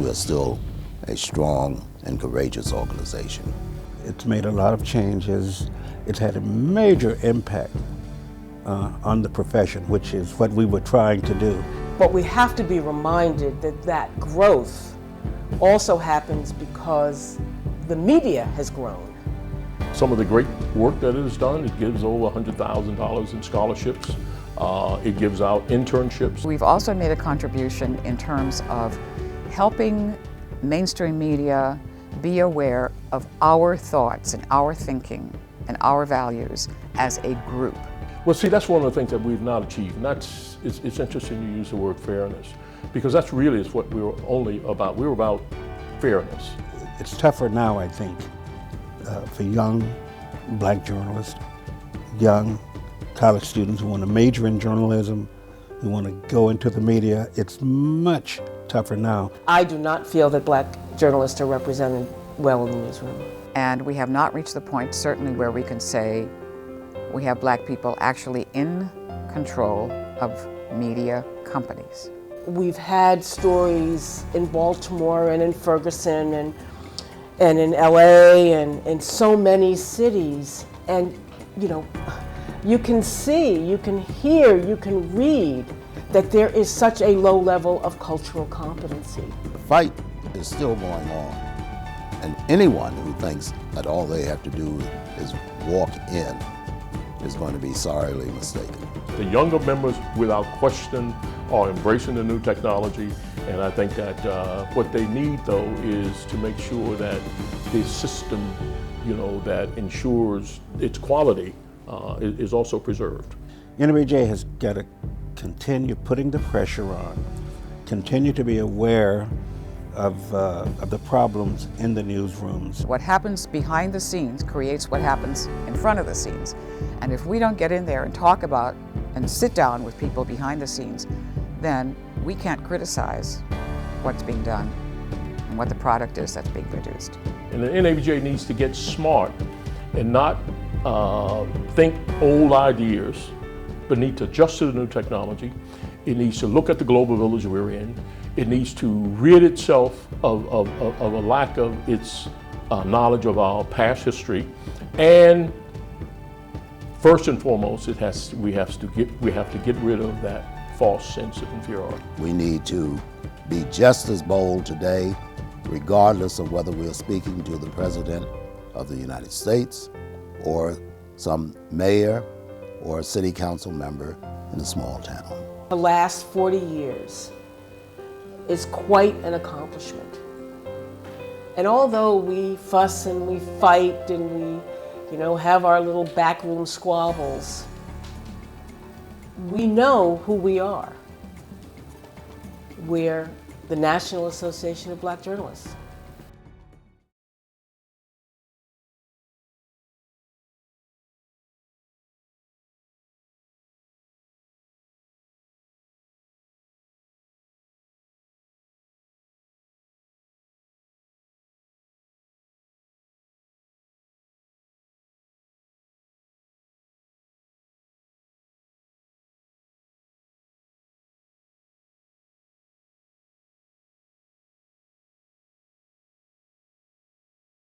we are still a strong and courageous organization. It's made a lot of changes. It's had a major impact on the profession, which is what we were trying to do. But we have to be reminded that that growth also happens because the media has grown. Some of the great work that it has done, it gives over $100,000 in scholarships. It gives out internships. We've also made a contribution in terms of helping mainstream media be aware of our thoughts and our thinking and our values as a group. Well, see, that's one of the things that we've not achieved, and it's interesting you use the word fairness, because that's really is what we were only about. We were about fairness. It's tougher now, I think, for young black journalists, young college students who want to major in journalism, who want to go into the media. It's much tougher now. I do not feel that black journalists are represented well in the newsroom. And we have not reached the point, certainly, where we can say we have black people actually in control of media companies. We've had stories in Baltimore and in Ferguson and in LA and in so many cities. And, you know, you can see, you can hear, you can read that there is such a low level of cultural competency. The fight is still going on, and anyone who thinks that all they have to do is walk in is going to be sorely mistaken. The younger members, without question, are embracing the new technology, and I think that what they need, though, is to make sure that the system, you know, that ensures its quality is also preserved. NABJ has got to continue putting the pressure on, continue to be aware of the problems in the newsrooms. What happens behind the scenes creates what happens in front of the scenes. And if we don't get in there and talk about and sit down with people behind the scenes, then we can't criticize what's being done and what the product is that's being produced. And the NABJ needs to get smart and not think old ideas, but need to adjust to the new technology. It needs to look at the global village we're in. It needs to rid itself of a lack of its knowledge of our past history. And first and foremost, we have to get rid of that false sense of inferiority. We need to be just as bold today, regardless of whether we're speaking to the President of the United States or some mayor or a city council member in a small town. The last 40 years is quite an accomplishment. And although we fuss and we fight and we, you know, have our little backroom squabbles, we know who we are. We're the National Association of Black Journalists.